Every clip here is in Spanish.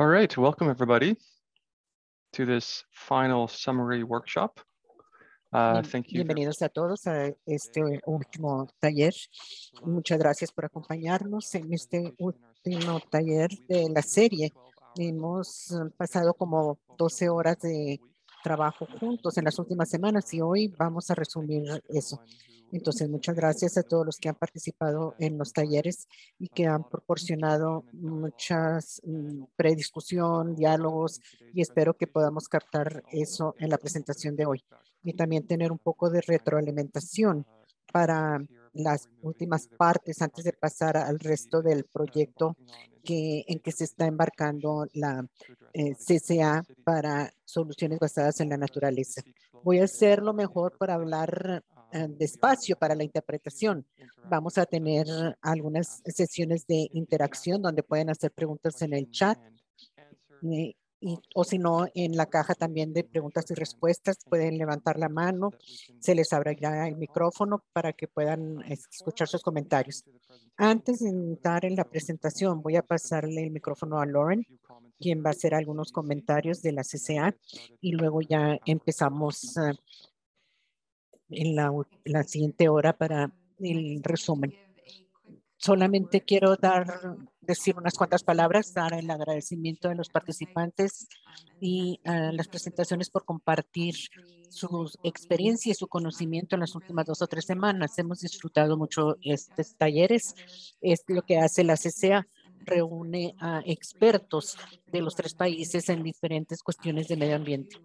All right, welcome everybody to this final summary workshop. Thank you. Bienvenidos a todos a este último taller. Muchas gracias por acompañarnos en este último taller de la serie. Hemos pasado como 12 horas de trabajo juntos en las últimas semanas y hoy vamos a resumir eso. Entonces, muchas gracias a todos los que han participado en los talleres y que han proporcionado muchas prediscusión, diálogos, y espero que podamos captar eso en la presentación de hoy. Y también tener un poco de retroalimentación para las últimas partes antes de pasar al resto del proyecto en que se está embarcando la CCA para soluciones basadas en la naturaleza. Voy a hacer lo mejor para hablar despacio para la interpretación. Vamos a tener algunas sesiones de interacción donde pueden hacer preguntas en el chat o si no, en la caja también de preguntas y respuestas pueden levantar la mano, se les abrirá el micrófono para que puedan escuchar sus comentarios. Antes de entrar en la presentación, voy a pasarle el micrófono a Lauren, quien va a hacer algunos comentarios de la CCA, y luego ya empezamos en la siguiente hora para el resumen. Solamente quiero decir unas cuantas palabras, dar el agradecimiento de los participantes y las presentaciones por compartir su experiencia y su conocimiento en las últimas 2 o 3 semanas. Hemos disfrutado mucho estos talleres. Es lo que hace la CCA, reúne a expertos de los 3 países en diferentes cuestiones de medio ambiente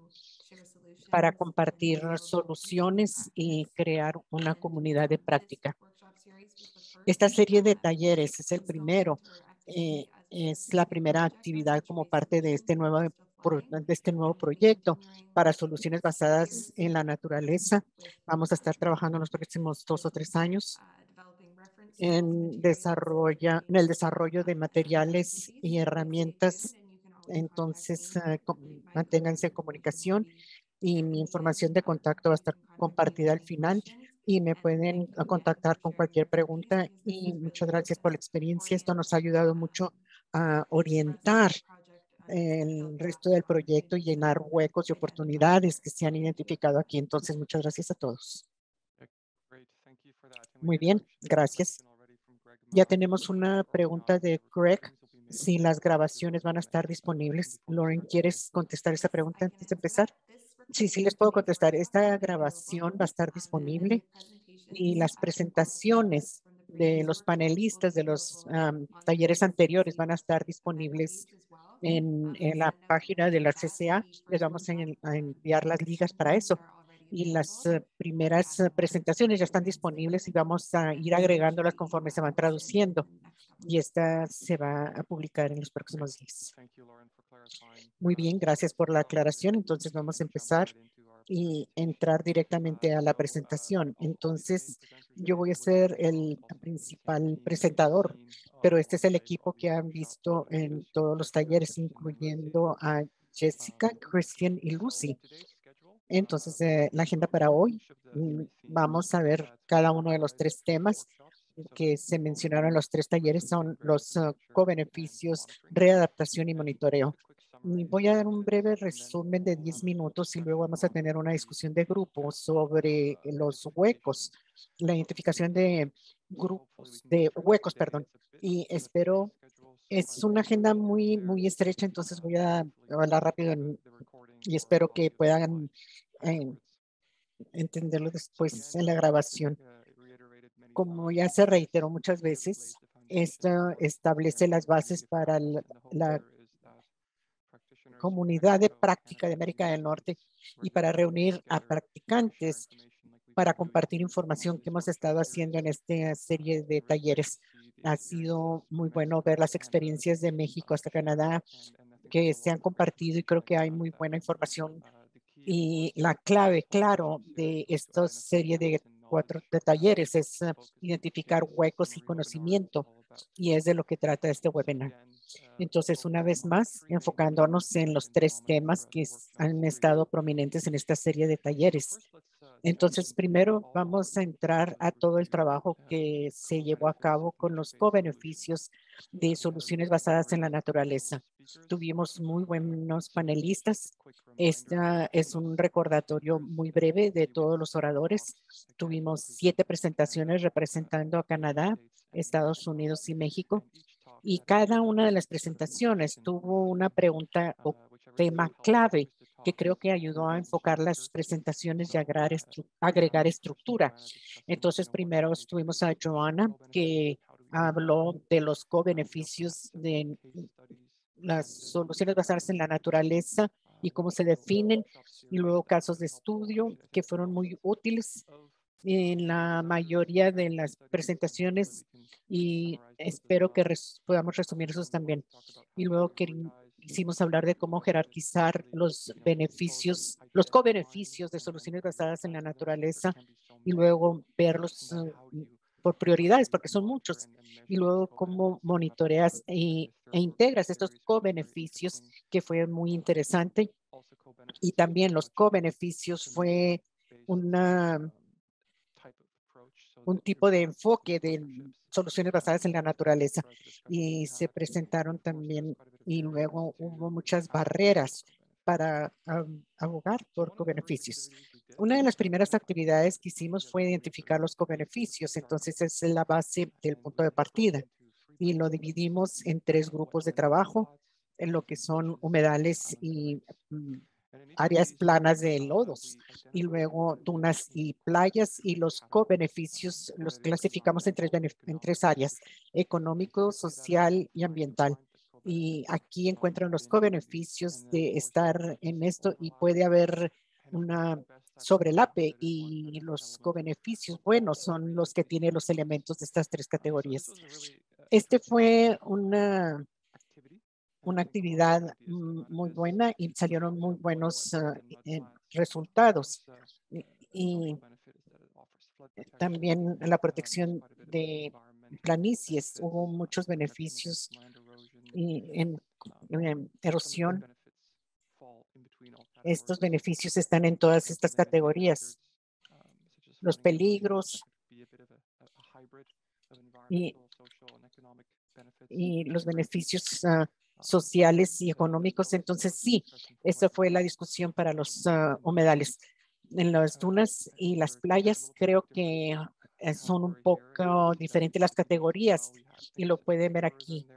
para compartir soluciones y crear una comunidad de práctica. Esta serie de talleres es el primero, es la primera actividad como parte de este nuevo proyecto para soluciones basadas en la naturaleza. Vamos a estar trabajando en los próximos 2 o 3 años en el desarrollo de materiales y herramientas. Entonces, manténganse en comunicación y mi información de contacto va a estar compartida al final y me pueden contactar con cualquier pregunta. Y muchas gracias por la experiencia. Esto nos ha ayudado mucho a orientar el resto del proyecto y llenar huecos y oportunidades que se han identificado aquí. Entonces, muchas gracias a todos. Muy bien, gracias. Ya tenemos una pregunta de Greg. Si las grabaciones van a estar disponibles. Lauren, ¿quieres contestar esa pregunta antes de empezar? Sí, les puedo contestar. Esta grabación va a estar disponible y las presentaciones de los panelistas de los talleres anteriores van a estar disponibles en la página de la CCA. Les vamos a enviar las ligas para eso. Y las primeras presentaciones ya están disponibles y vamos a ir agregándolas conforme se van traduciendo. Y esta se va a publicar en los próximos días. Muy bien, gracias por la aclaración. Entonces vamos a empezar y entrar directamente a la presentación. Entonces, yo voy a ser el principal presentador, pero este es el equipo que han visto en todos los talleres, incluyendo a Jessica, Christian y Lucy. Entonces, la agenda para hoy, vamos a ver cada uno de los 3 temas que se mencionaron en los 3 talleres, son los cobeneficios, readaptación y monitoreo. Voy a dar un breve resumen de 10 minutos y luego vamos a tener una discusión de grupo sobre los huecos, la identificación de huecos, perdón. Y espero, es una agenda muy estrecha, entonces voy a hablar rápido y espero que puedan entenderlo después en la grabación. Como ya se reiteró muchas veces, esto establece las bases para la comunidad de práctica de América del Norte y para reunir a practicantes para compartir información que hemos estado haciendo en esta serie de talleres. Ha sido muy bueno ver las experiencias de México hasta Canadá que se han compartido y creo que hay muy buena información. Y la clave, claro, de esta serie de 4 talleres es identificar huecos y conocimiento, y es de lo que trata este webinar. Entonces, una vez más, enfocándonos en los 3 temas que han estado prominentes en esta serie de talleres. Entonces, primero vamos a entrar a todo el trabajo que se llevó a cabo con los cobeneficios de soluciones basadas en la naturaleza. Tuvimos muy buenos panelistas. Este es un recordatorio muy breve de todos los oradores. Tuvimos 7 presentaciones representando a Canadá, Estados Unidos y México. Y cada una de las presentaciones tuvo una pregunta o tema clave que creo que ayudó a enfocar las presentaciones y agregar estructura. Entonces, primero tuvimos a Joanna, que habló de los co-beneficios de las soluciones basadas en la naturaleza y cómo se definen, y luego casos de estudio que fueron muy útiles en la mayoría de las presentaciones, y espero que podamos resumir esos también. Y luego quisimos hablar de cómo jerarquizar los beneficios, los co-beneficios de soluciones basadas en la naturaleza, y luego verlos por prioridades, porque son muchos, y luego cómo monitoreas e integras estos co-beneficios, que fue muy interesante. Y también los co-beneficios fue un tipo de enfoque de soluciones basadas en la naturaleza, y se presentaron también, y luego hubo muchas barreras para abogar por co-beneficios. Una de las primeras actividades que hicimos fue identificar los co-beneficios. Entonces, es la base del punto de partida, y lo dividimos en 3 grupos de trabajo, en lo que son humedales y áreas planas de lodos, y luego dunas y playas, y los co-beneficios los clasificamos en 3 áreas: económico, social y ambiental. Y aquí encuentran los co-beneficios de estar en esto, y puede haber una sobrelape, y los co-beneficios buenos son los que tienen los elementos de estas 3 categorías. Este fue una actividad muy buena, y salieron muy buenos resultados. Y también la protección de planicies, hubo muchos beneficios en erosión. Estos beneficios están en todas estas categorías. Los peligros y los beneficios sociales y económicos. Entonces, sí, esa fue la discusión para los humedales. En las dunas y las playas, creo que son un poco diferentes las categorías, y lo pueden ver aquí.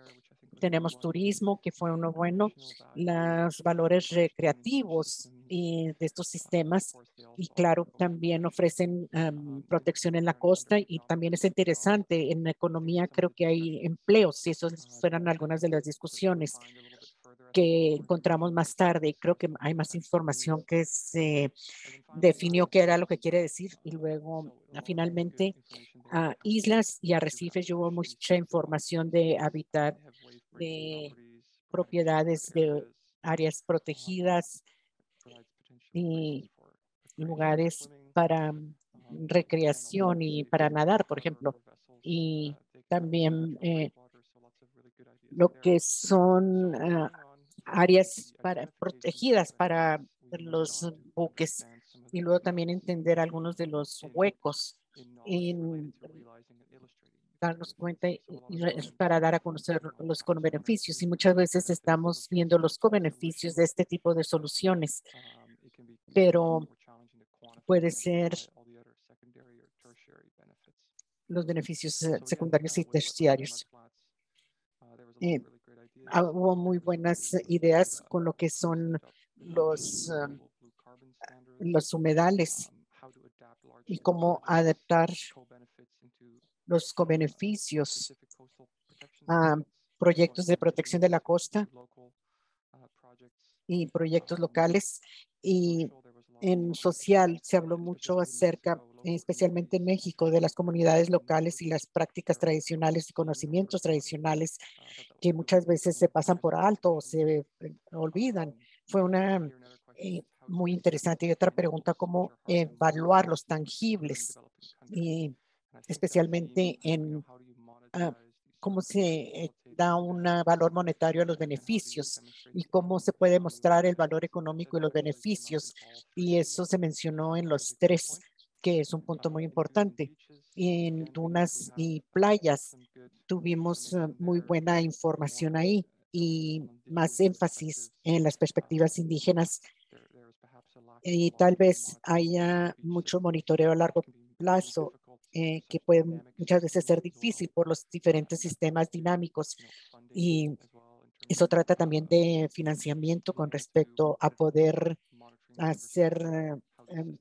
Tenemos turismo, que fue uno bueno, los valores recreativos y de estos sistemas, y claro, también ofrecen protección en la costa, y también es interesante en la economía. Creo que hay empleos, y esas fueron algunas de las discusiones que encontramos más tarde, y creo que hay más información que se definió qué era lo que quiere decir. Y luego, finalmente, islas y arrecifes, hubo mucha información de hábitat, de propiedades de áreas protegidas y lugares para recreación y para nadar, por ejemplo. Y también lo que son áreas protegidas para los buques, y luego también entender algunos de los huecos en darnos cuenta para dar a conocer los beneficios. Y muchas veces estamos viendo los co-beneficios de este tipo de soluciones, pero puede ser los beneficios secundarios y terciarios. Hubo muy buenas ideas con lo que son los humedales y cómo adaptar los co-beneficios a proyectos de protección de la costa y proyectos locales. Y en social se habló mucho acerca, especialmente en México, de las comunidades locales y las prácticas tradicionales y conocimientos tradicionales que muchas veces se pasan por alto o se olvidan. Fue una muy interesante. Y otra pregunta: ¿cómo evaluar los tangibles? Y especialmente en cómo se da un valor monetario a los beneficios, y cómo se puede mostrar el valor económico y los beneficios. Y eso se mencionó en los 3, que es un punto muy importante. En dunas y playas tuvimos muy buena información ahí y más énfasis en las perspectivas indígenas, y tal vez haya mucho monitoreo a largo plazo que puede muchas veces ser difícil por los diferentes sistemas dinámicos, y eso trata también de financiamiento con respecto a poder hacer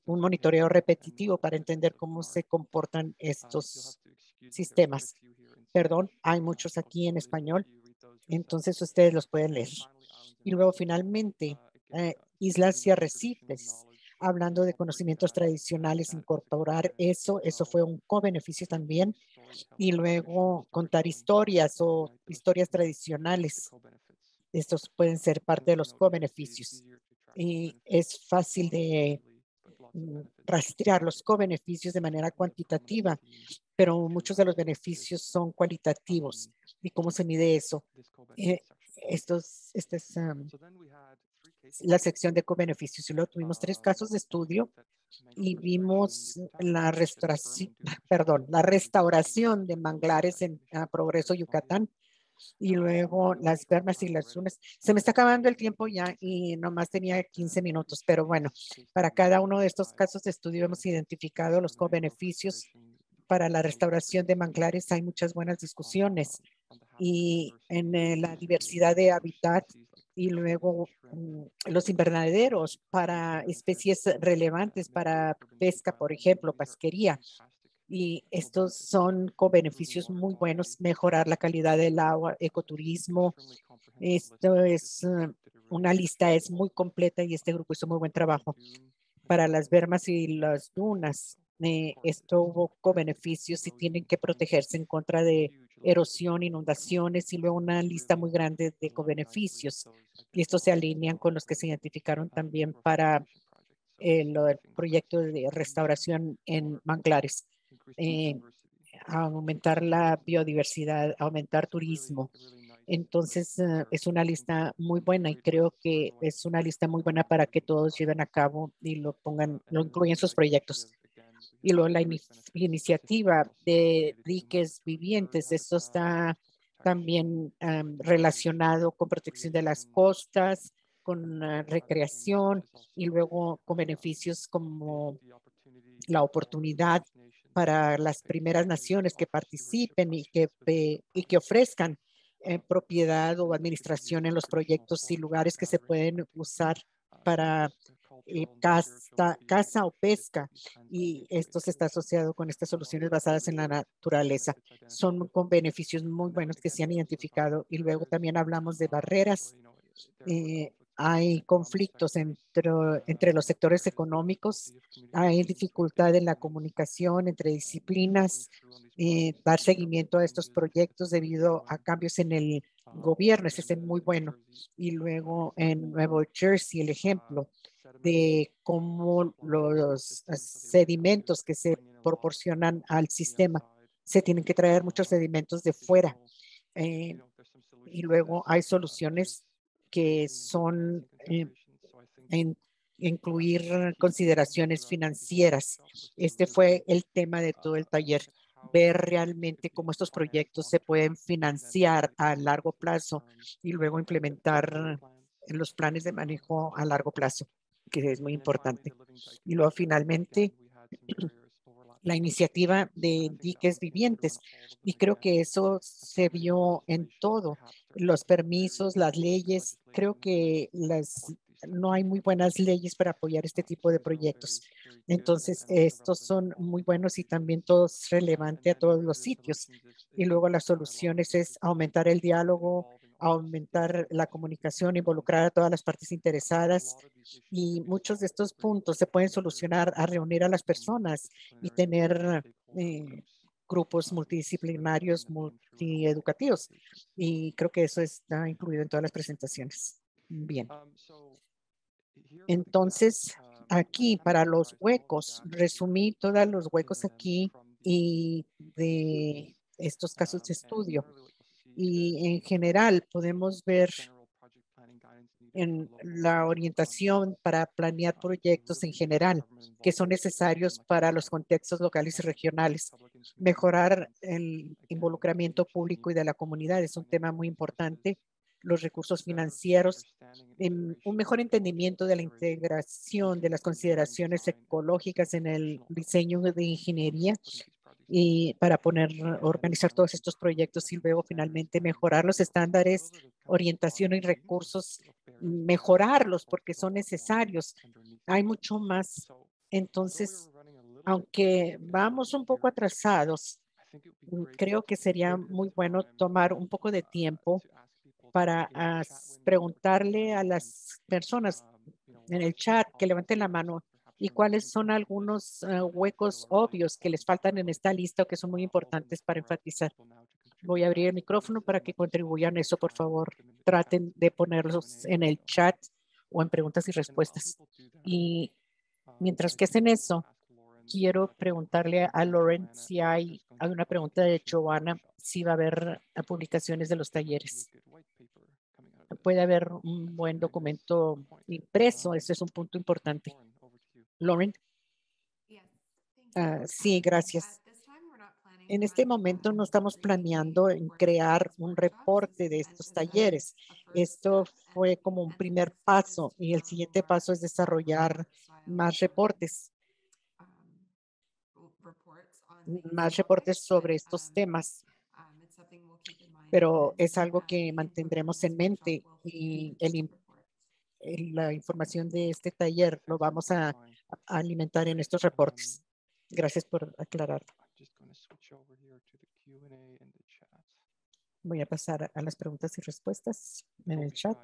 un monitoreo repetitivo para entender cómo se comportan estos sistemas. Perdón, hay muchos aquí en español, entonces ustedes los pueden leer. Y luego finalmente, islas y arrecifes, hablando de conocimientos tradicionales, incorporar eso fue un co-beneficio también. Y luego contar historias o historias tradicionales. Estos pueden ser parte de los co-beneficios. Y es fácil de rastrear los co-beneficios de manera cuantitativa, pero muchos de los beneficios son cualitativos. ¿Y cómo se mide eso? Esta es la sección de co-beneficios. Y luego tuvimos 3 casos de estudio y vimos la restauración, la restauración de manglares en Progreso, Yucatán, y luego las bermas y las dunas. Se me está acabando el tiempo ya y nomás tenía 15 minutos, pero bueno, para cada uno de estos casos de estudio hemos identificado los co-beneficios. Para la restauración de manglares hay muchas buenas discusiones, y en la diversidad de hábitat, y luego los invernaderos para especies relevantes para pesca, por ejemplo, pesquería. Y estos son con beneficios muy buenos: mejorar la calidad del agua, ecoturismo. Esto es una lista, es muy completa, y este grupo hizo muy buen trabajo. Para las bermas y las dunas, esto hubo co-beneficios y tienen que protegerse en contra de erosión, inundaciones, y luego una lista muy grande de co-beneficios. Y estos se alinean con los que se identificaron también para el proyecto de restauración en manglares. Eh, Aumentar la biodiversidad, aumentar turismo. Entonces, es una lista muy buena, y creo que es una lista muy buena para que todos lleven a cabo y lo pongan, lo incluyan en sus proyectos. Y luego la iniciativa de diques vivientes, esto está también relacionado con protección de las costas, con recreación, y luego con beneficios como la oportunidad para las primeras naciones que participen y que ofrezcan propiedad o administración en los proyectos, y lugares que se pueden usar para caza o pesca, y esto se está asociado con estas soluciones basadas en la naturaleza. Son con beneficios muy buenos que se han identificado. Y luego también hablamos de barreras. Hay conflictos entre los sectores económicos, hay dificultad en la comunicación entre disciplinas, dar seguimiento a estos proyectos debido a cambios en el gobierno. Ese es muy bueno. Y luego en Nuevo Jersey, el ejemplo de cómo los sedimentos que se proporcionan al sistema, se tienen que traer muchos sedimentos de fuera. Y luego hay soluciones que son incluir consideraciones financieras. Este fue el tema de todo el taller: ver realmente cómo estos proyectos se pueden financiar a largo plazo, y luego implementar los planes de manejo a largo plazo, que es muy importante. Y luego finalmente la iniciativa de diques vivientes. Y creo que eso se vio en todo: los permisos, las leyes. Creo que no hay muy buenas leyes para apoyar este tipo de proyectos. Entonces, estos son muy buenos, y también todo es relevante a todos los sitios. Y luego las soluciones es aumentar el diálogo, aumentar la comunicación, involucrar a todas las partes interesadas, y muchos de estos puntos se pueden solucionar a reunir a las personas y tener grupos multidisciplinarios, multieducativos. Y creo que eso está incluido en todas las presentaciones. Bien. Entonces, aquí para los huecos, resumí todos los huecos aquí y de estos casos de estudio. Y en general podemos ver en la orientación para planear proyectos en general que son necesarios para los contextos locales y regionales. Mejorar el involucramiento público y de la comunidad es un tema muy importante. Los recursos financieros, un mejor entendimiento de la integración de las consideraciones ecológicas en el diseño de ingeniería y para organizar todos estos proyectos y luego finalmente mejorar los estándares, orientación y recursos, mejorarlos porque son necesarios. Hay mucho más. Entonces, aunque vamos un poco atrasados, creo que sería muy bueno tomar un poco de tiempo para preguntarle a las personas en el chat que levanten la mano y cuáles son algunos huecos obvios que les faltan en esta lista o que son muy importantes para enfatizar. Voy a abrir el micrófono para que contribuyan eso, por favor. Traten de ponerlos en el chat o en preguntas y respuestas. Y mientras que hacen eso, quiero preguntarle a Lauren si hay alguna pregunta de Joanna, si va a haber publicaciones de los talleres. Puede haber un buen documento impreso. Ese es un punto importante. Lauren. Sí, gracias. En este momento no estamos planeando en crear un reporte de estos talleres. Esto fue como un primer paso y el siguiente paso es desarrollar más reportes sobre estos temas. Pero es algo que mantendremos en mente y la información de este taller lo vamos a alimentar en estos reportes. Gracias por aclarar. Voy a pasar a las preguntas y respuestas en el chat.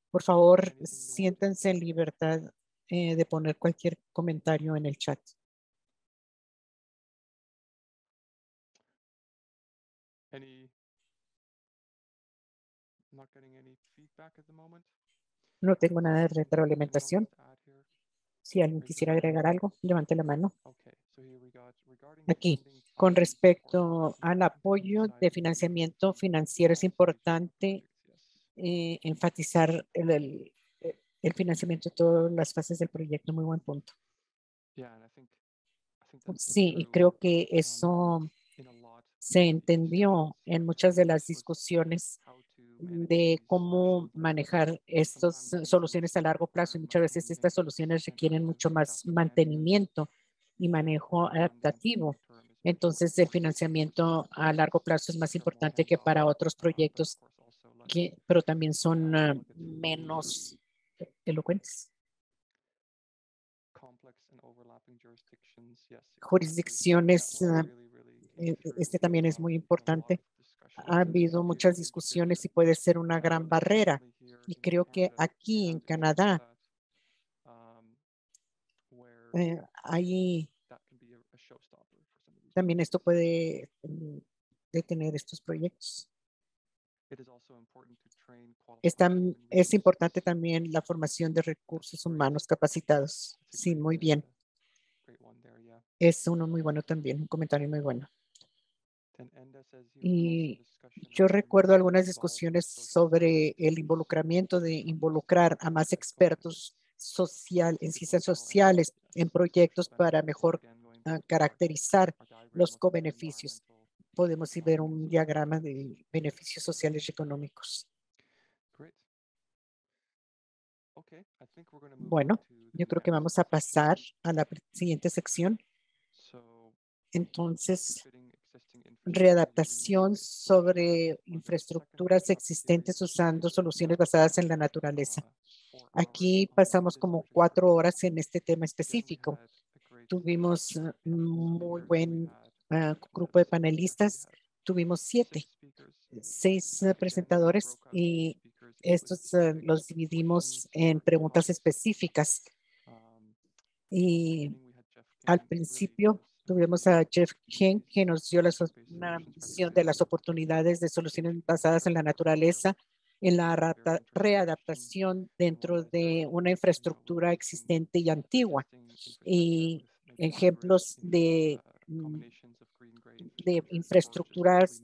Por favor, siéntense en libertad de poner cualquier comentario en el chat. No tengo nada de retroalimentación. Si alguien quisiera agregar algo, levante la mano. Aquí, con respecto al apoyo de financiamiento financiero, es importante enfatizar el financiamiento de todas las fases del proyecto. Muy buen punto. Sí, y creo que eso se entendió en muchas de las discusiones de cómo manejar estas soluciones a largo plazo. Y muchas veces estas soluciones requieren mucho más mantenimiento y manejo adaptativo. Entonces, el financiamiento a largo plazo es más importante que para otros proyectos, pero también son menos elocuentes. Jurisdicciones, este también es muy importante. Ha habido muchas discusiones y puede ser una gran barrera. Y creo que aquí en Canadá ahí también esto puede detener estos proyectos. Es importante también la formación de recursos humanos capacitados. Sí, muy bien. Es uno muy bueno también, un comentario muy bueno. Y yo recuerdo algunas discusiones sobre el involucramiento de involucrar a más expertos en ciencias sociales en proyectos para mejor caracterizar los cobeneficios. Podemos ver un diagrama de beneficios sociales y económicos. Bueno, yo creo que vamos a pasar a la siguiente sección. Entonces, readaptación sobre infraestructuras existentes usando soluciones basadas en la naturaleza. Aquí pasamos como 4 horas en este tema específico. Tuvimos muy buen grupo de panelistas. Tuvimos 6 presentadores y estos los dividimos en preguntas específicas. Y al principio tuvimos a Jeff King, que nos dio una visión de las oportunidades de soluciones basadas en la naturaleza en la readaptación dentro de una infraestructura existente y antigua. Y ejemplos de infraestructuras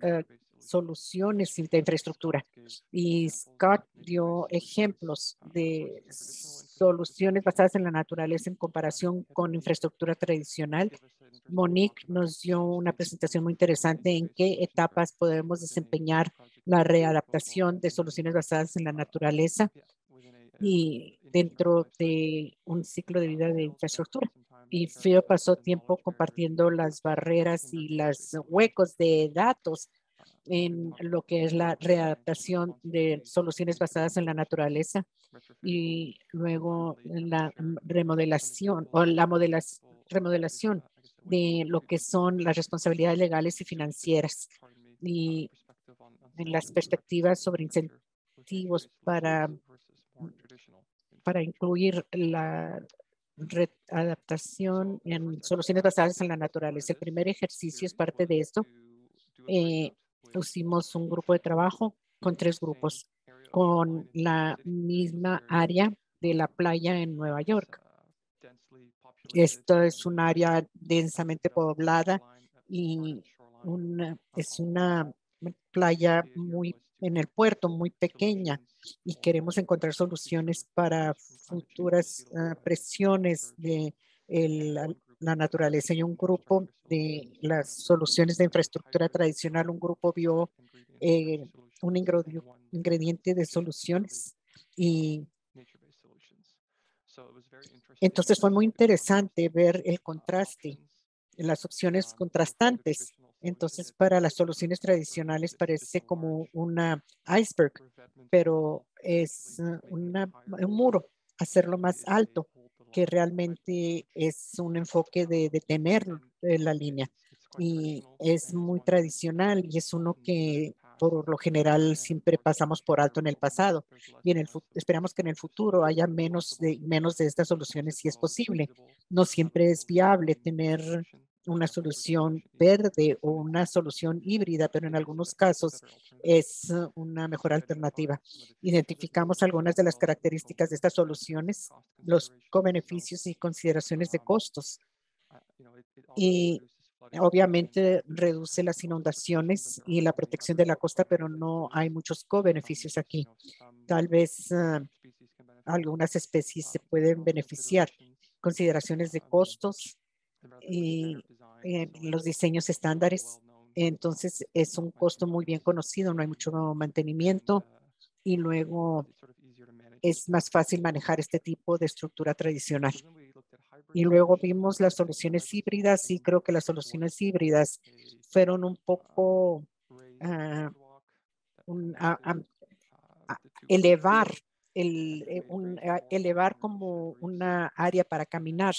soluciones de infraestructura. Y Scott dio ejemplos de soluciones basadas en la naturaleza en comparación con infraestructura tradicional. Monique nos dio una presentación muy interesante en qué etapas podemos desempeñar la readaptación de soluciones basadas en la naturaleza y dentro de un ciclo de vida de infraestructura. Y Phil pasó tiempo compartiendo las barreras y los huecos de datos en lo que es la readaptación de soluciones basadas en la naturaleza y luego la remodelación o la remodelación de lo que son las responsabilidades legales y financieras y en las perspectivas sobre incentivos para incluir la adaptación en soluciones basadas en la naturaleza. El primer ejercicio es parte de esto. Pusimos un grupo de trabajo con 3 grupos con la misma área de la playa en Nueva York. Esto es un área densamente poblada y es una playa muy en el puerto, muy pequeña, y queremos encontrar soluciones para futuras presiones de la naturaleza. Y un grupo de las soluciones de infraestructura tradicional, un grupo vio un ingrediente de soluciones y entonces fue muy interesante ver el contraste, las opciones contrastantes. Entonces, para las soluciones tradicionales parece como una iceberg, pero es un muro, hacerlo más alto, que realmente es un enfoque de detener la línea. Y es muy tradicional y es uno que por lo general siempre pasamos por alto en el pasado y esperamos que en el futuro haya menos de estas soluciones si es posible. No siempre es viable tener una solución verde o una solución híbrida, pero en algunos casos es una mejor alternativa. Identificamos algunas de las características de estas soluciones, los co-beneficios y consideraciones de costos. Y obviamente reduce las inundaciones y la protección de la costa, pero no hay muchos co-beneficios aquí. Tal vez algunas especies se pueden beneficiar. Consideraciones de costos y los diseños estándares. Entonces es un costo muy bien conocido, no hay mucho mantenimiento y luego es más fácil manejar este tipo de estructura tradicional. Y luego vimos las soluciones híbridas y creo que las soluciones híbridas fueron un poco elevar elevar como una área para caminar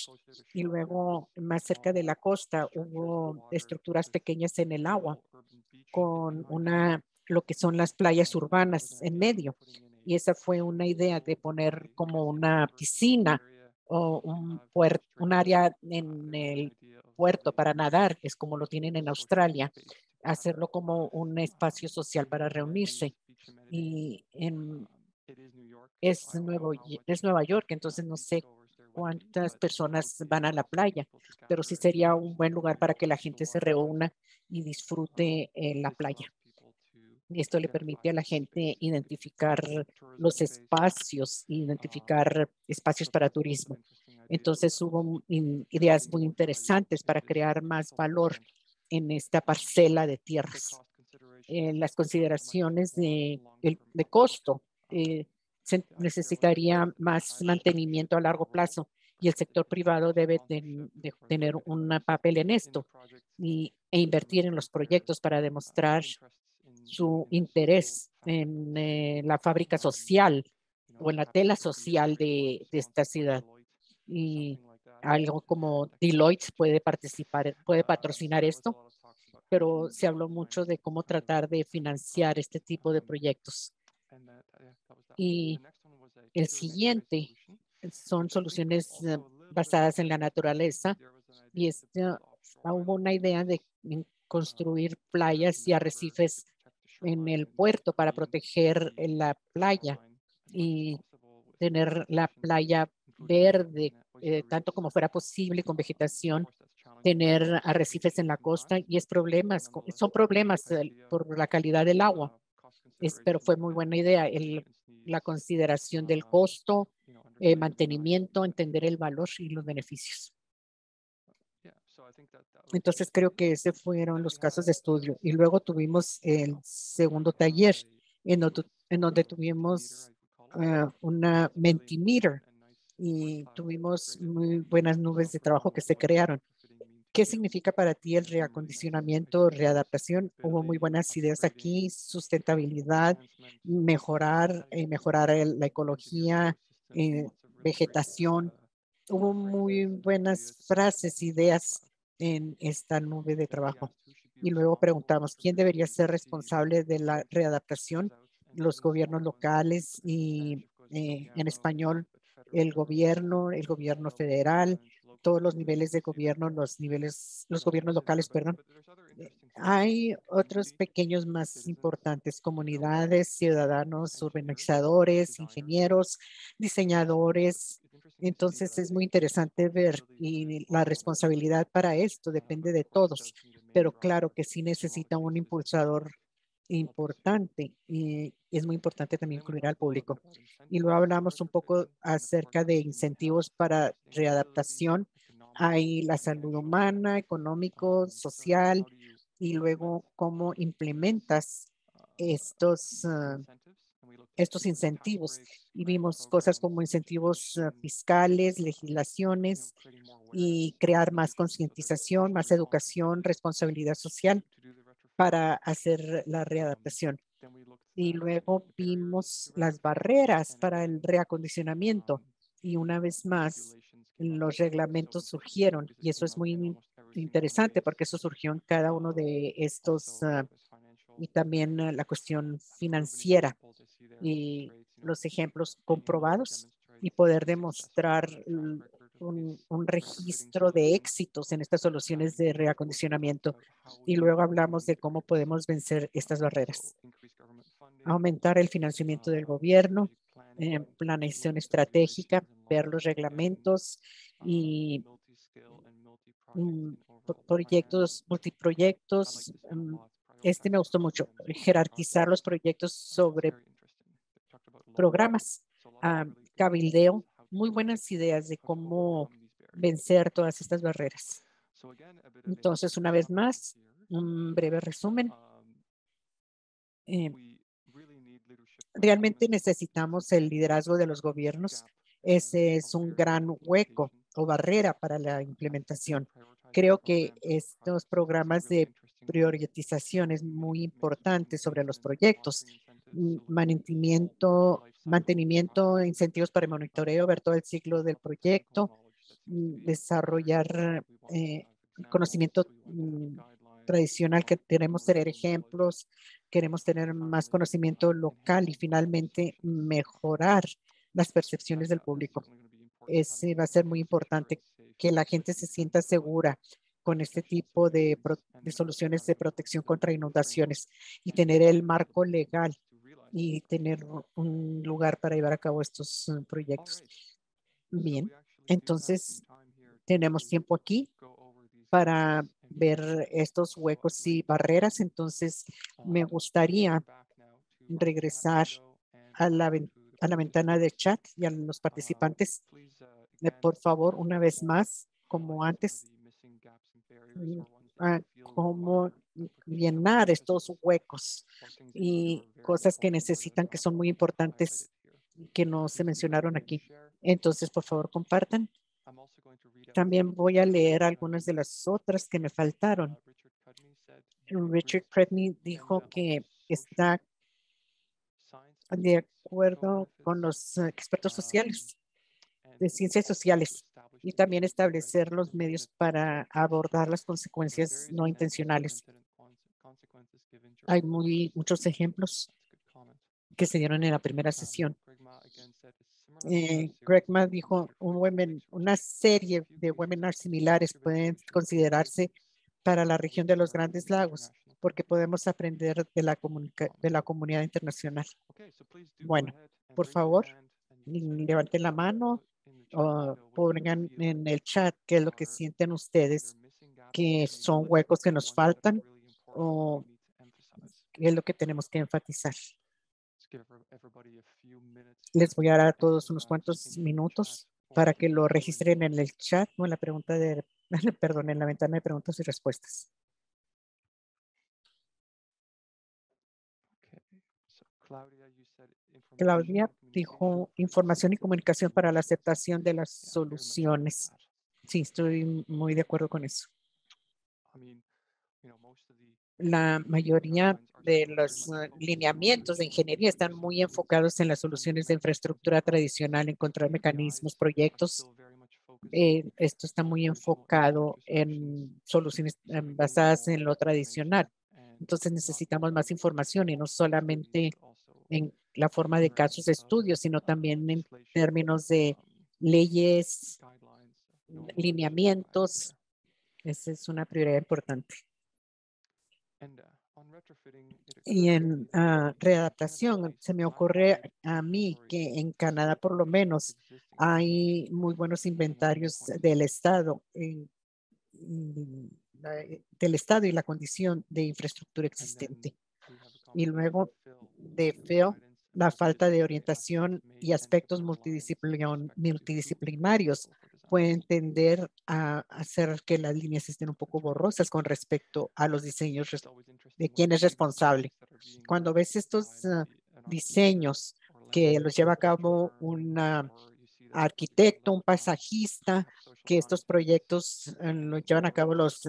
y luego más cerca de la costa hubo estructuras pequeñas en el agua con lo que son las playas urbanas en medio. Y esa fue una idea de poner como una piscina o un área en el puerto para nadar, es como lo tienen en Australia, hacerlo como un espacio social para reunirse. Y es Nueva York, entonces no sé cuántas personas van a la playa, pero sí sería un buen lugar para que la gente se reúna y disfrute la playa. Esto le permite a la gente identificar los espacios, identificar espacios para turismo. Entonces hubo ideas muy interesantes para crear más valor en esta parcela de tierras. Las consideraciones de costo. Se necesitaría más mantenimiento a largo plazo y el sector privado debe de tener un papel en esto e invertir en los proyectos para demostrar su interés en la fábrica social o en la tela social de esta ciudad. Y algo como Deloitte puede patrocinar esto, pero se habló mucho de cómo tratar de financiar este tipo de proyectos. Y el siguiente son soluciones basadas en la naturaleza y hubo una idea de construir playas y arrecifes en el puerto para proteger la playa y tener la playa verde tanto como fuera posible con vegetación tener arrecifes en la costa y son problemas por la calidad del agua. Pero fue muy buena idea la consideración del costo, mantenimiento, entender el valor y los beneficios. Entonces creo que ese fueron los casos de estudio. Y luego tuvimos el segundo taller en donde tuvimos una Mentimeter y tuvimos muy buenas nubes de trabajo que se crearon. ¿Qué significa para ti el reacondicionamiento, readaptación? Hubo muy buenas ideas aquí, sustentabilidad, mejorar la ecología, vegetación. Hubo muy buenas frases, ideas en esta nube de trabajo. Y luego preguntamos, ¿quién debería ser responsable de la readaptación? Los gobiernos locales y en español, el gobierno federal, todos los niveles de gobierno, los gobiernos locales, perdón. Hay otros pequeños más importantes, comunidades, ciudadanos, urbanizadores, ingenieros, diseñadores. Entonces es muy interesante ver y la responsabilidad para esto depende de todos, pero claro que sí necesita un impulsador importante y es muy importante también incluir al público. Y luego hablamos un poco acerca de incentivos para readaptación. Hay la salud humana, económico, social y luego cómo implementas estos, estos incentivos. Y vimos cosas como incentivos fiscales, legislaciones y crear más concientización, más educación, responsabilidad social para hacer la readaptación. Y luego vimos las barreras para el reacondicionamiento. Y una vez más, los reglamentos surgieron. Y eso es muy interesante porque eso surgió en cada uno de estos y también la cuestión financiera y los ejemplos comprobados y poder demostrar un registro de éxitos en estas soluciones de reacondicionamiento. Y luego hablamos de cómo podemos vencer estas barreras. Aumentar el financiamiento del gobierno, planeación estratégica, ver los reglamentos y proyectos, multiproyectos. Este me gustó mucho, jerarquizar los proyectos sobre programas, cabildeo, muy buenas ideas de cómo vencer todas estas barreras. Entonces, una vez más, un breve resumen. Realmente necesitamos el liderazgo de los gobiernos. Ese es un gran hueco o barrera para la implementación. Creo que estos programas de priorización es muy importante sobre los proyectos. Mantenimiento, incentivos para el monitoreo, ver todo el ciclo del proyecto, desarrollar conocimiento tradicional que queremos tener ejemplos, queremos tener más conocimiento local y finalmente mejorar las percepciones del público. Ese va a ser muy importante que la gente se sienta segura con este tipo de soluciones de protección contra inundaciones y tener el marco legal y tener un lugar para llevar a cabo estos proyectos. Bien, entonces tenemos tiempo aquí para ver estos huecos y barreras. Entonces, me gustaría regresar a la ventana de chat y a los participantes. Por favor, una vez más, como antes, cómo llenar estos huecos y cosas que necesitan que son muy importantes que no se mencionaron aquí. Entonces, por favor, compartan. También voy a leer algunas de las otras que me faltaron. Richard Credney dijo que está de acuerdo con los expertos sociales de ciencias sociales y también establecer los medios para abordar las consecuencias no intencionales. Hay muchos ejemplos que se dieron en la primera sesión. Greg Ma dijo, una serie de webinars similares pueden considerarse para la región de los Grandes Lagos, porque podemos aprender de la comunidad internacional. Bueno, por favor, levanten la mano o pongan en el chat qué es lo que sienten ustedes que son huecos que nos faltan o qué es lo que tenemos que enfatizar. Les voy a dar a todos unos cuantos minutos para que lo registren en el chat o en la pregunta de, perdón, en la ventana de preguntas y respuestas. Claudia dijo información y comunicación para la aceptación de las soluciones. Sí, estoy muy de acuerdo con eso. La mayoría de los lineamientos de ingeniería están muy enfocados en las soluciones de infraestructura tradicional, encontrar mecanismos, proyectos. Esto está muy enfocado en soluciones basadas en lo tradicional. Entonces necesitamos más información y no solamente en la forma de casos de estudio, sino también en términos de leyes, lineamientos. Esa es una prioridad importante. Y en readaptación, se me ocurre a mí que en Canadá por lo menos hay muy buenos inventarios del Estado, del Estado y la condición de infraestructura existente. Y luego de feo, la falta de orientación y aspectos multidisciplinarios pueden tender a hacer que las líneas estén un poco borrosas con respecto a los diseños de quién es responsable. Cuando ves estos diseños que los lleva a cabo un arquitecto, un paisajista, que estos proyectos los llevan a cabo los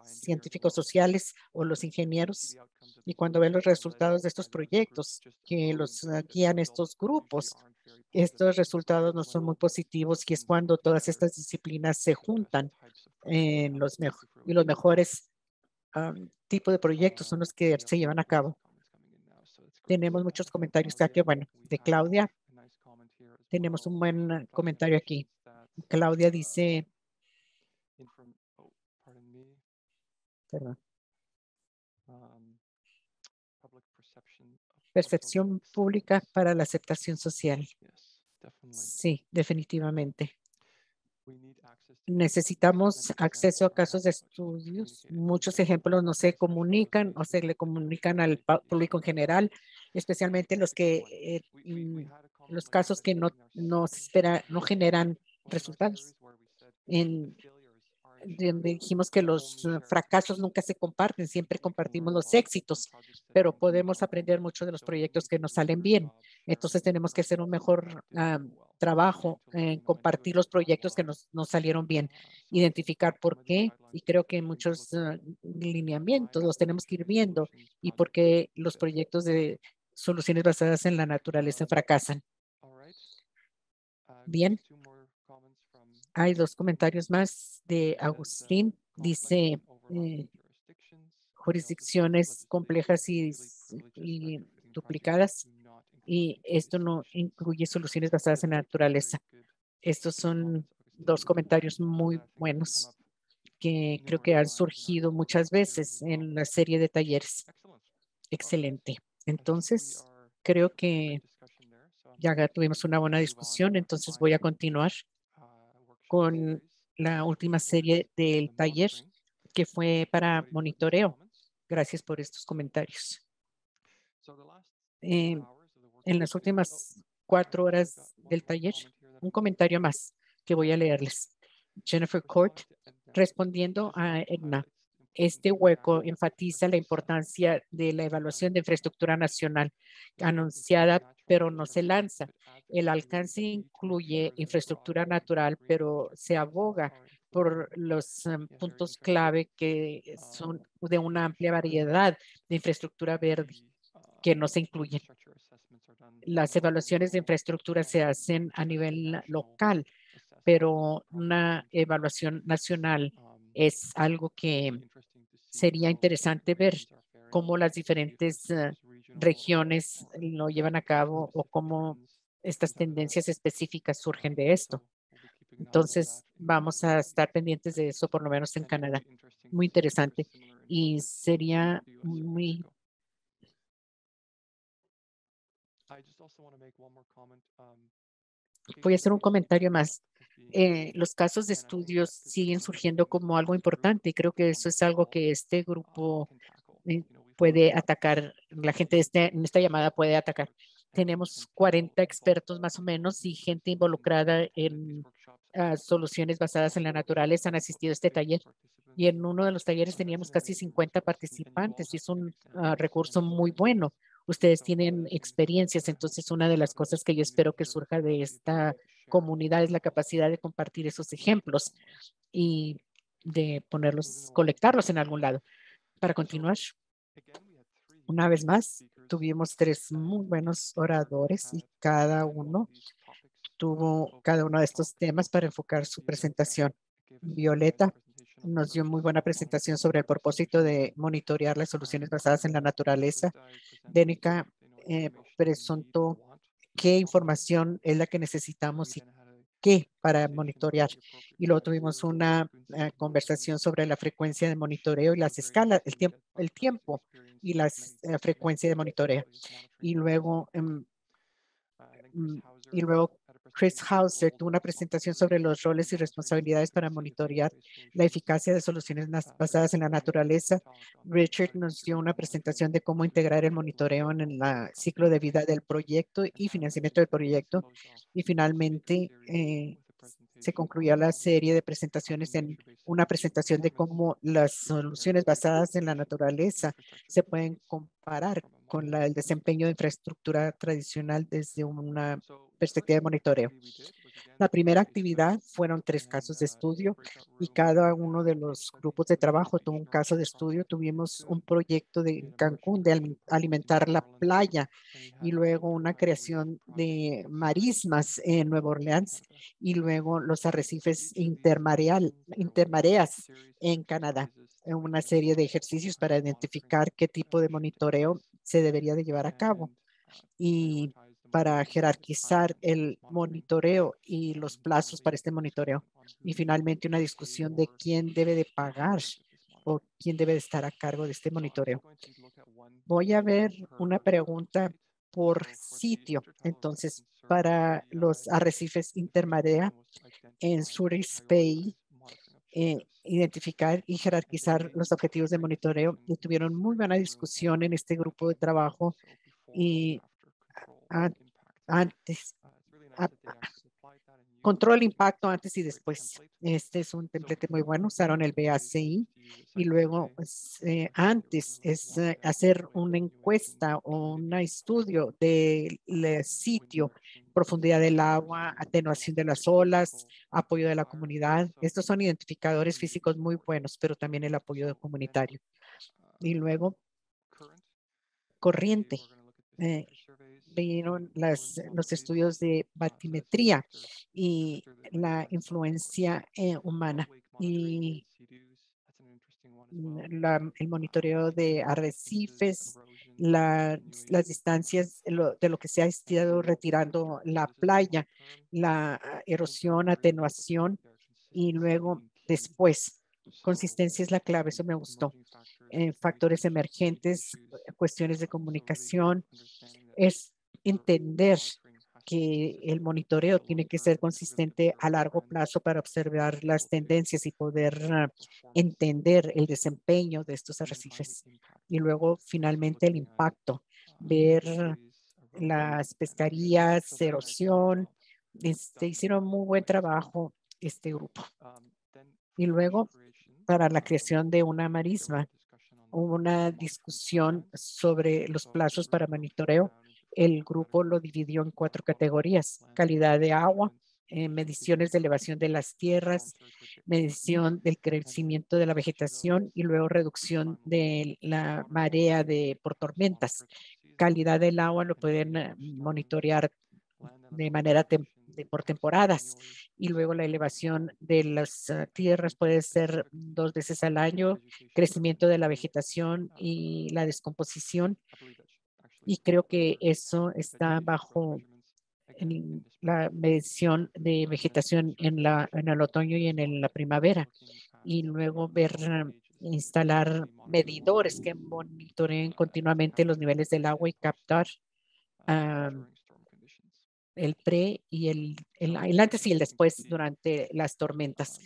científicos sociales o los ingenieros. Y cuando ven los resultados de estos proyectos que los guían estos grupos, estos resultados no son muy positivos y es cuando todas estas disciplinas se juntan en y los mejores tipos de proyectos son los que se llevan a cabo. Tenemos muchos comentarios ya que, bueno, de Claudia. Tenemos un buen comentario aquí. Claudia dice, perdón, percepción pública para la aceptación social. Sí, definitivamente. Necesitamos acceso a casos de estudios. Muchos ejemplos no se comunican o se le comunican al público en general, especialmente los que los casos que no generan resultados. En donde dijimos que los fracasos nunca se comparten, siempre compartimos los éxitos, pero podemos aprender mucho de los proyectos que nos salen bien. Entonces tenemos que hacer un mejor trabajo en compartir los proyectos que nos salieron bien, identificar por qué, y creo que muchos lineamientos los tenemos que ir viendo y por qué los proyectos de soluciones basadas en la naturaleza fracasan. Bien. Hay dos comentarios más de Agustín. Dice, jurisdicciones complejas y duplicadas, y esto no incluye soluciones basadas en la naturaleza. Estos son dos comentarios muy buenos que creo que han surgido muchas veces en la serie de talleres. Excelente. Entonces, creo que ya tuvimos una buena discusión, entonces voy a continuar con la última serie del taller que fue para monitoreo. Gracias por estos comentarios. En las últimas 4 horas del taller, un comentario más que voy a leerles. Jennifer Court, respondiendo a Edna, este hueco enfatiza la importancia de la evaluación de infraestructura nacional anunciada, pero no se lanza. El alcance incluye infraestructura natural, pero se aboga por los puntos clave que son de una amplia variedad de infraestructura verde que no se incluyen. Las evaluaciones de infraestructura se hacen a nivel local, pero una evaluación nacional es algo que sería interesante ver cómo las diferentes regiones lo llevan a cabo o cómo estas tendencias específicas surgen de esto. Entonces, vamos a estar pendientes de eso, por lo menos en Canadá. Muy interesante. Y sería muy... Voy a hacer un comentario más. los casos de estudios siguen surgiendo como algo importante y creo que eso es algo que este grupo puede atacar, la gente en esta llamada puede atacar. Tenemos 40 expertos más o menos y gente involucrada en soluciones basadas en la naturaleza han asistido a este taller. Y en uno de los talleres teníamos casi 50 participantes y es un recurso muy bueno. Ustedes tienen experiencias, entonces una de las cosas que yo espero que surja de esta comunidad es la capacidad de compartir esos ejemplos y de ponerlos, colectarlos en algún lado. Para continuar, una vez más, tuvimos 3 muy buenos oradores y cada uno tuvo cada uno de estos temas para enfocar su presentación. Violeta nos dio muy buena presentación sobre el propósito de monitorear las soluciones basadas en la naturaleza. Denica presentó qué información es la que necesitamos y qué para monitorear. Y luego tuvimos una conversación sobre la frecuencia de monitoreo y las escalas, el tiempo y la frecuencia de monitoreo. Y luego, mm, y luego Chris Hauser tuvo una presentación sobre los roles y responsabilidades para monitorear la eficacia de soluciones basadas en la naturaleza. Richard nos dio una presentación de cómo integrar el monitoreo en el ciclo de vida del proyecto y financiamiento del proyecto. Y finalmente, se concluyó la serie de presentaciones en una presentación de cómo las soluciones basadas en la naturaleza se pueden comparar con el desempeño de infraestructura tradicional desde una perspectiva de monitoreo. La primera actividad fueron 3 casos de estudio y cada uno de los grupos de trabajo tuvo un caso de estudio. Tuvimos un proyecto de Cancún de alimentar la playa y luego una creación de marismas en Nueva Orleans y luego los arrecifes intermareas en Canadá. Una serie de ejercicios para identificar qué tipo de monitoreo se debería de llevar a cabo y para jerarquizar el monitoreo y los plazos para este monitoreo. Y finalmente una discusión de quién debe de pagar o quién debe de estar a cargo de este monitoreo. Voy a ver una pregunta por sitio. Entonces, para los arrecifes intermarea en Suris Bay, identificar y jerarquizar los objetivos de monitoreo. Y tuvieron muy buena discusión en este grupo de trabajo y antes, control impacto antes y después. Este es un templete muy bueno, usaron el BACI y luego antes es hacer una encuesta o un estudio del sitio, profundidad del agua, atenuación de las olas, apoyo de la comunidad. Estos son identificadores físicos muy buenos, pero también el apoyo comunitario. Y luego corriente. Vieron los estudios de batimetría y la influencia humana y el monitoreo de arrecifes, las distancias de lo que se ha estado retirando la playa, la erosión, atenuación y luego después. Consistencia es la clave, eso me gustó. Factores emergentes, cuestiones de comunicación, es entender que el monitoreo tiene que ser consistente a largo plazo para observar las tendencias y poder entender el desempeño de estos arrecifes. Y luego, finalmente, el impacto, ver las pesquerías, erosión. Hicieron muy buen trabajo este grupo. Y luego, para la creación de una marisma, hubo una discusión sobre los plazos para monitoreo. El grupo lo dividió en 4 categorías: calidad de agua, mediciones de elevación de las tierras, medición del crecimiento de la vegetación y luego reducción de la marea por tormentas. Calidad del agua lo pueden monitorear de manera por temporadas y luego la elevación de las tierras puede ser 2 veces al año, crecimiento de la vegetación y la descomposición. Y creo que eso está bajo en la medición de vegetación en el otoño y en la primavera. Y luego ver, instalar medidores que monitoreen continuamente los niveles del agua y captar el pre y el antes y el después durante las tormentas.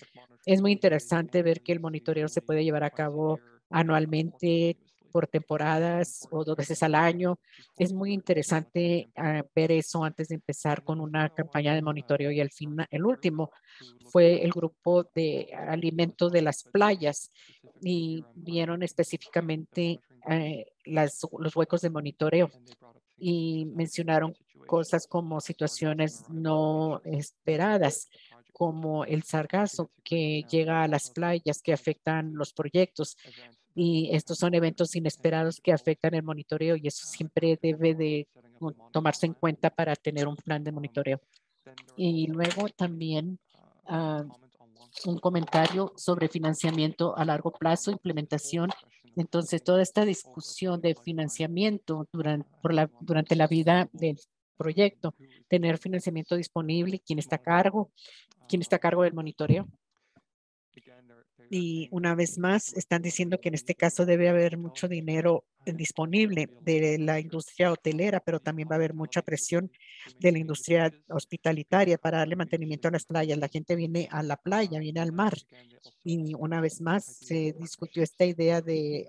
Es muy interesante ver que el monitoreo se puede llevar a cabo anualmente, por temporadas o 2 veces al año. Es muy interesante ver eso antes de empezar con una campaña de monitoreo. Y al final, el último fue el grupo de alimentos de las playas y vieron específicamente los huecos de monitoreo y mencionaron cosas como situaciones no esperadas, como el sargazo que llega a las playas que afectan los proyectos. Y estos son eventos inesperados que afectan el monitoreo y eso siempre debe de tomarse en cuenta para tener un plan de monitoreo. Y luego también un comentario sobre financiamiento a largo plazo, implementación. Entonces, toda esta discusión de financiamiento durante la vida del proyecto, tener financiamiento disponible, quién está a cargo del monitoreo. Y una vez más, están diciendo que en este caso debe haber mucho dinero disponible de la industria hotelera, pero también va a haber mucha presión de la industria hospitalitaria para darle mantenimiento a las playas. La gente viene a la playa, viene al mar. Y una vez más se discutió esta idea de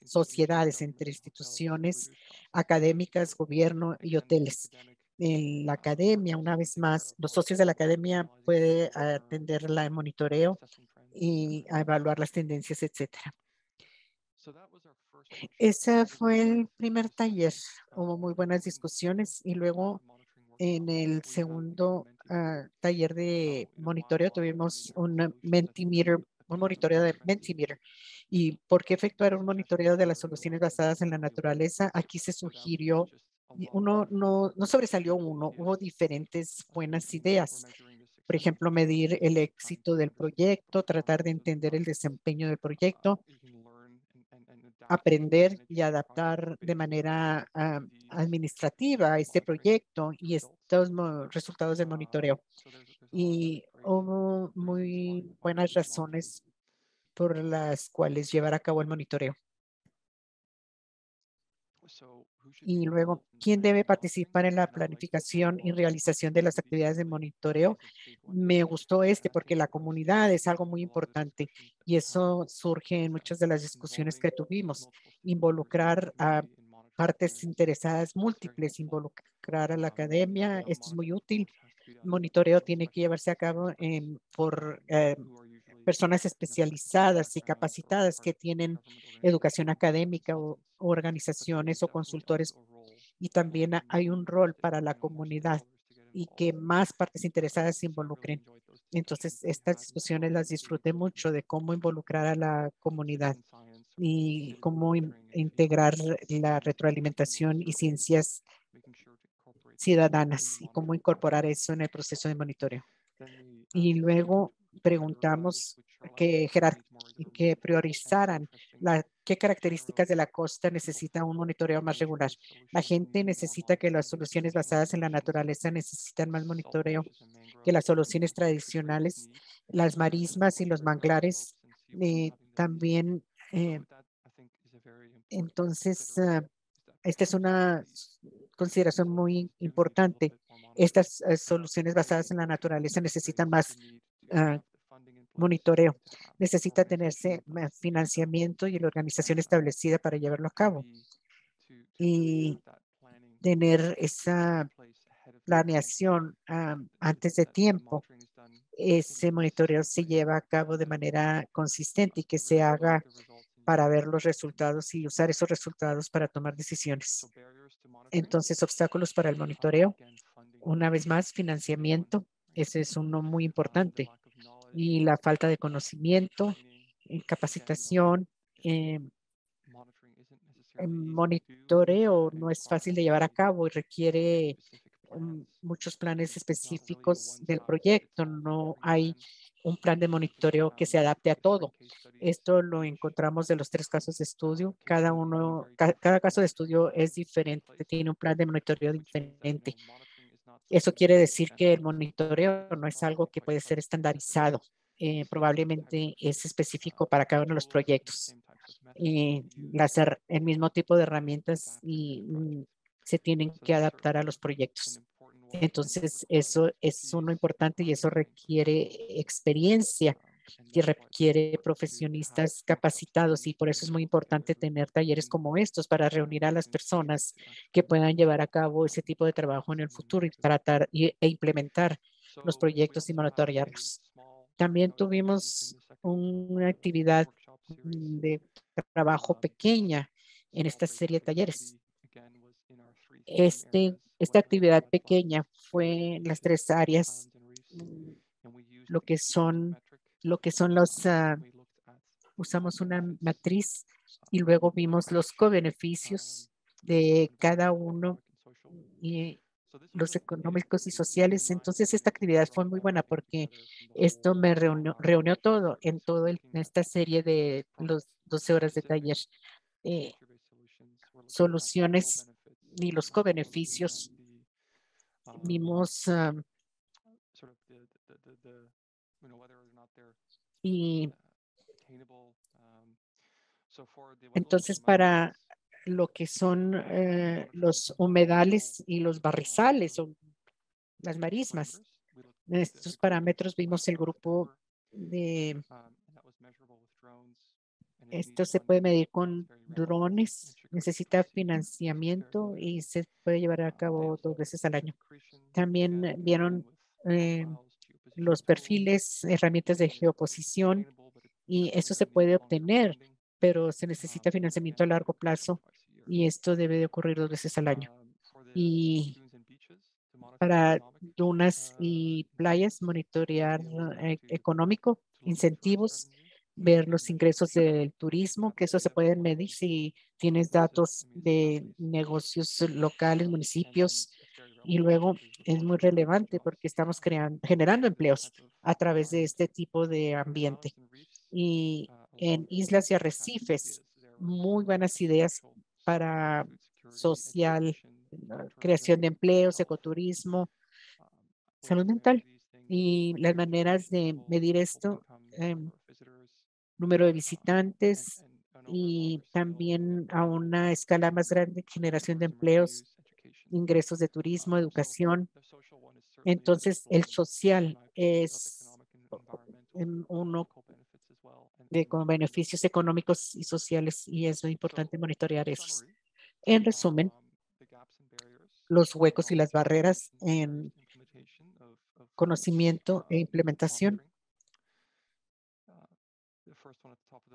sociedades entre instituciones académicas, gobierno y hoteles. En la academia, una vez más, los socios de la academia pueden atender el monitoreo y a evaluar las tendencias, etcétera. Ese fue el primer taller. Hubo muy buenas discusiones y luego en el segundo taller de monitoreo tuvimos un Mentimeter, un monitoreo de Mentimeter. ¿Y por qué efectuar un monitoreo de las soluciones basadas en la naturaleza? Aquí se sugirió, no sobresalió uno, hubo diferentes buenas ideas. Por ejemplo, medir el éxito del proyecto, tratar de entender el desempeño del proyecto, aprender y adaptar de manera administrativa a este proyecto y estos resultados del monitoreo. Y hubo muy buenas razones por las cuales llevar a cabo el monitoreo. Y luego, ¿quién debe participar en la planificación y realización de las actividades de monitoreo? Me gustó porque la comunidad es algo muy importante y eso surge en muchas de las discusiones que tuvimos. Involucrar a partes interesadas múltiples, involucrar a la academia, esto es muy útil. Monitoreo tiene que llevarse a cabo por personas especializadas y capacitadas que tienen educación académica o organizaciones o consultores. Y también hay un rol para la comunidad y que más partes interesadas se involucren. Entonces, estas discusiones las disfruté mucho de cómo involucrar a la comunidad y cómo integrar la retroalimentación y ciencias ciudadanas y cómo incorporar eso en el proceso de monitoreo. Y luego preguntamos que priorizaran qué características de la costa necesita un monitoreo más regular. La gente necesita que las soluciones basadas en la naturaleza necesitan más monitoreo que las soluciones tradicionales, las marismas y los manglares también. Entonces, esta es una consideración muy importante. Estas soluciones basadas en la naturaleza necesitan más monitoreo. Necesita tenerse financiamiento y la organización establecida para llevarlo a cabo y tener esa planeación antes de tiempo. Ese monitoreo se lleva a cabo de manera consistente y que se haga para ver los resultados y usar esos resultados para tomar decisiones. Entonces, obstáculos para el monitoreo. Una vez más, financiamiento. Ese es uno muy importante. Y la falta de conocimiento, capacitación, monitoreo no es fácil de llevar a cabo y requiere muchos planes específicos del proyecto. No hay un plan de monitoreo que se adapte a todo. Esto lo encontramos de los 3 casos de estudio. Cada caso de estudio es diferente, tiene un plan de monitoreo diferente. Eso quiere decir que el monitoreo no es algo que puede ser estandarizado. Probablemente es específico para cada uno de los proyectos. El mismo tipo de herramientas y se tienen que adaptar a los proyectos. Entonces, eso es uno importante y eso requiere experiencia y requiere profesionistas capacitados y por eso es muy importante tener talleres como estos para reunir a las personas que puedan llevar a cabo ese tipo de trabajo en el futuro y tratar e implementar los proyectos y monitorearlos. También tuvimos una actividad de trabajo pequeña en esta serie de talleres. Esta actividad pequeña fue en las tres áreas, lo que son, los, usamos una matriz y luego vimos los co-beneficios de cada uno y los económicos y sociales. Entonces, esta actividad fue muy buena porque esto me reunió todo en esta serie de los 12 horas de taller. eh, Soluciones y los co-beneficios. Vimos y entonces para lo que son los humedales y los barrizales o las marismas, en estos parámetros vimos el grupo de esto se puede medir con drones, necesita financiamiento y se puede llevar a cabo 2 veces al año. También vieron los perfiles, herramientas de geoposición y eso se puede obtener, pero se necesita financiamiento a largo plazo y esto debe de ocurrir 2 veces al año. Y para dunas y playas, monitorear económico, incentivos, ver los ingresos del turismo, que eso se puede medir si tienes datos de negocios locales, municipios, y luego es muy relevante porque estamos generando empleos a través de este tipo de ambiente. Y en islas y arrecifes, muy buenas ideas para social, creación de empleos, ecoturismo, salud mental. Y las maneras de medir esto, número de visitantes y también a una escala más grande, generación de empleos, ingresos de turismo, educación. Entonces, el social es uno con beneficios económicos y sociales y es muy importante monitorear esos. En resumen, los huecos y las barreras en conocimiento e implementación.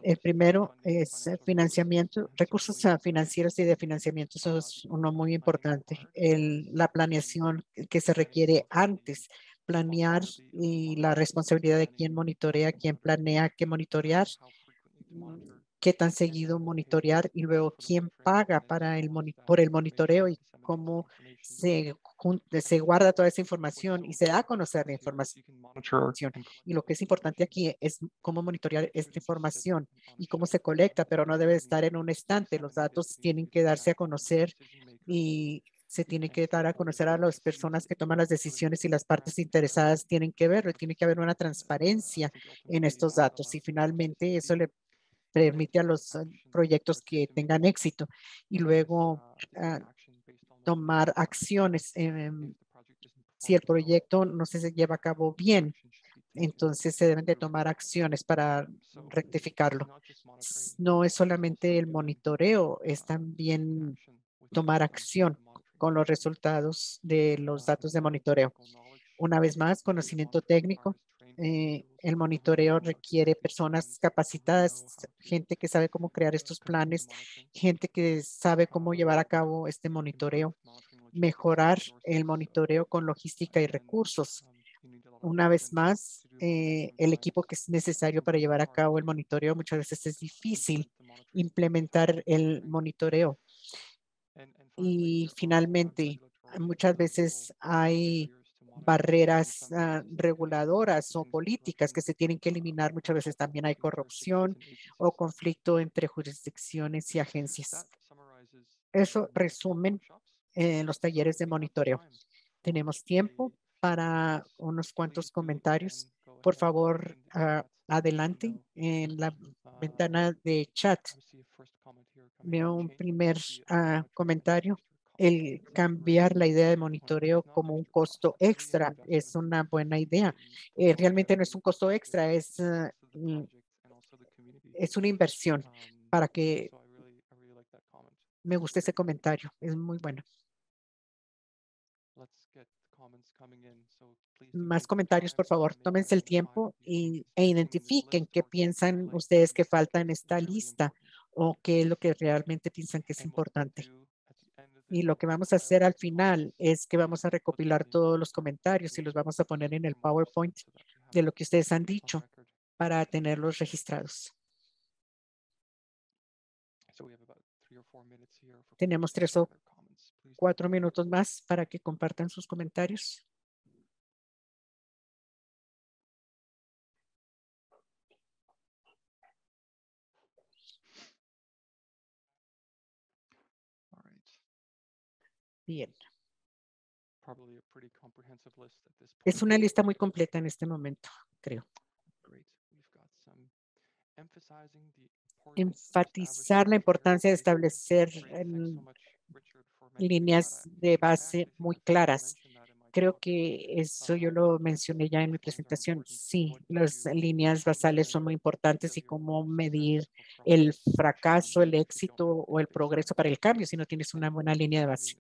El primero es financiamiento, recursos financieros y de financiamiento. Eso es uno muy importante. La planeación que se requiere antes, planear y la responsabilidad de quién monitorea, quién planea qué monitorear, qué tan seguido monitorear y luego quién paga por el monitoreo y cómo se guarda toda esa información y se da a conocer la información. Y lo que es importante aquí es cómo monitorear esta información y cómo se colecta, pero no debe estar en un estante. Los datos tienen que darse a conocer y se tiene que dar a conocer a las personas que toman las decisiones y las partes interesadas tienen que verlo. Tiene que haber una transparencia en estos datos y finalmente eso le permite a los proyectos que tengan éxito y luego tomar acciones. Si el proyecto no se lleva a cabo bien, entonces se deben de tomar acciones para rectificarlo. No es solamente el monitoreo, es también tomar acción con los resultados de los datos de monitoreo. Una vez más, conocimiento técnico. El monitoreo requiere personas capacitadas, gente que sabe cómo crear estos planes, gente que sabe cómo llevar a cabo este monitoreo, mejorar el monitoreo con logística y recursos. Una vez más, el equipo que es necesario para llevar a cabo el monitoreo, muchas veces es difícil implementar el monitoreo. Y finalmente, muchas veces hay barreras reguladoras o políticas que se tienen que eliminar. Muchas veces también hay corrupción o conflicto entre jurisdicciones y agencias. Eso resumen los talleres de monitoreo. Tenemos tiempo para unos cuantos comentarios. Por favor, adelante en la ventana de chat. Veo un primer comentario. el cambiar la idea de monitoreo como un costo extra es una buena idea. Realmente no es un costo extra, es una inversión para que me guste ese comentario. Es muy bueno. Más comentarios, por favor. Tómense el tiempo e identifiquen qué piensan ustedes que falta en esta lista o qué es lo que realmente piensan que es importante. Y lo que vamos a hacer al final es que vamos a recopilar todos los comentarios y los vamos a poner en el PowerPoint de lo que ustedes han dicho para tenerlos registrados. Tenemos 3 o 4 minutos más para que compartan sus comentarios. Bien. Es una lista muy completa en este momento, creo. Enfatizar la importancia de establecer líneas de base muy claras. Creo que eso yo lo mencioné ya en mi presentación. Sí, las líneas basales son muy importantes y cómo medir el fracaso, el éxito o el progreso para el cambio si no tienes una buena línea de base.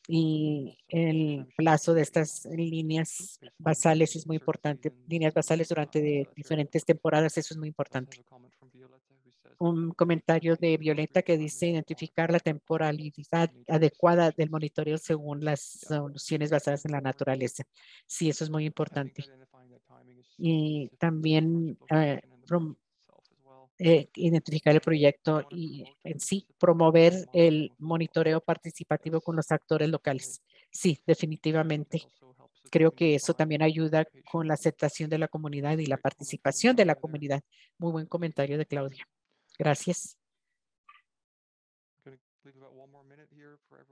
Y el plazo de estas líneas basales es muy importante. Líneas basales durante diferentes temporadas, eso es muy importante. Un comentario de Violeta que dice identificar la temporalidad adecuada del monitoreo según las soluciones basadas en la naturaleza. Sí, eso es muy importante. Y también identificar el proyecto y en sí promover el monitoreo participativo con los actores locales. Sí, definitivamente. Creo que eso también ayuda con la aceptación de la comunidad y la participación de la comunidad. Muy buen comentario de Claudia. Gracias.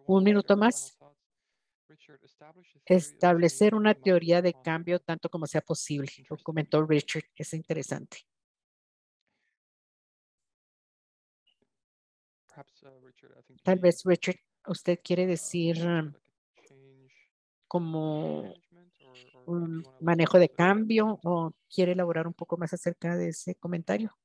Un minuto más. Establecer una teoría de cambio tanto como sea posible. Lo comentó Richard. Es interesante. Tal vez, Richard, usted quiere decir como un manejo de cambio o quiere elaborar un poco más acerca de ese comentario.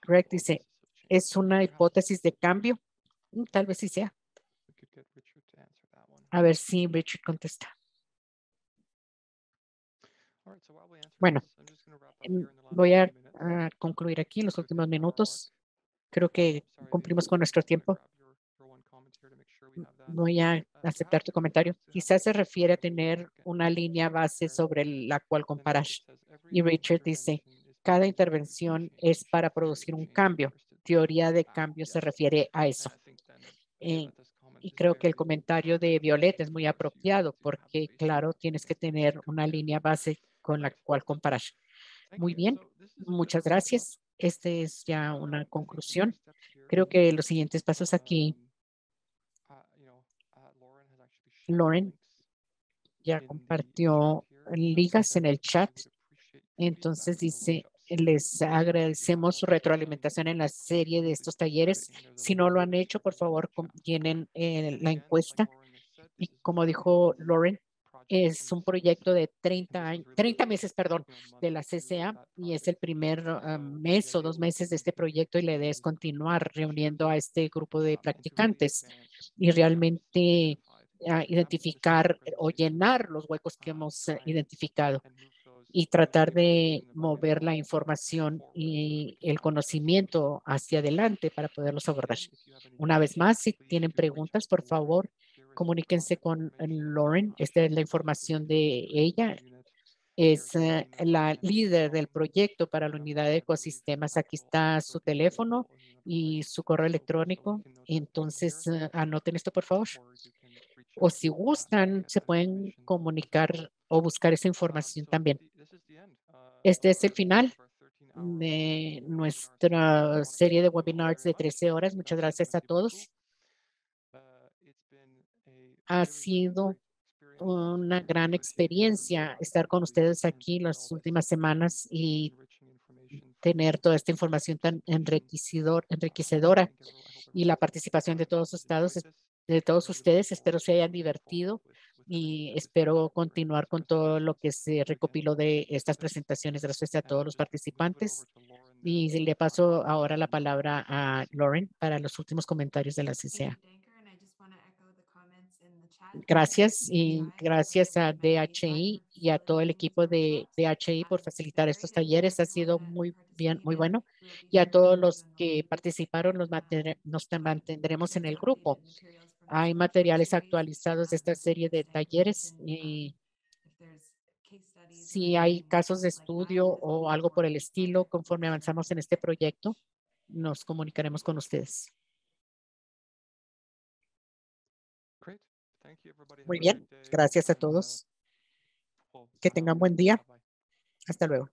Greg dice, ¿es una hipótesis de cambio? Tal vez sí sea. A ver si Richard contesta. Bueno, voy a concluir aquí en los últimos minutos. Creo que cumplimos con nuestro tiempo. Voy a aceptar tu comentario. Quizás se refiere a tener una línea base sobre la cual comparar. Y Richard dice, cada intervención es para producir un cambio. Teoría de cambio se refiere a eso. Y creo que el comentario de Violeta es muy apropiado porque, claro, tienes que tener una línea base con la cual comparar. Muy bien, muchas gracias. Esta es ya una conclusión. Creo que los siguientes pasos aquí, Lauren ya compartió ligas en el chat. Entonces dice, les agradecemos su retroalimentación en la serie de estos talleres. Si no lo han hecho, por favor, llenen la encuesta. Y como dijo Lauren, es un proyecto de 30 meses, perdón, de la CCA y es el primer mes o 2 meses de este proyecto y la idea es continuar reuniendo a este grupo de practicantes y realmente identificar o llenar los huecos que hemos identificado y tratar de mover la información y el conocimiento hacia adelante para poderlos abordar. Una vez más, si tienen preguntas, por favor, comuníquense con Lauren. Esta es la información de ella. Es la líder del proyecto para la unidad de ecosistemas. Aquí está su teléfono y su correo electrónico. Entonces, anoten esto, por favor. O si gustan, se pueden comunicar o buscar esa información también. Este es el final de nuestra serie de webinars de 13 horas. Muchas gracias a todos. Ha sido una gran experiencia estar con ustedes aquí las últimas semanas y tener toda esta información tan enriquecedora y la participación de todos los estados, de todos ustedes. Espero se hayan divertido y espero continuar con todo lo que se recopiló de estas presentaciones. Gracias a todos los participantes. Y le paso ahora la palabra a Lauren para los últimos comentarios de la CCA. Gracias y gracias a DHI y a todo el equipo de DHI por facilitar estos talleres. Ha sido muy bien, muy bueno. Y a todos los que participaron, nos mantendremos en el grupo. Hay materiales actualizados de esta serie de talleres y si hay casos de estudio o algo por el estilo, conforme avanzamos en este proyecto, nos comunicaremos con ustedes. Muy bien, gracias a todos. Que tengan buen día. Hasta luego.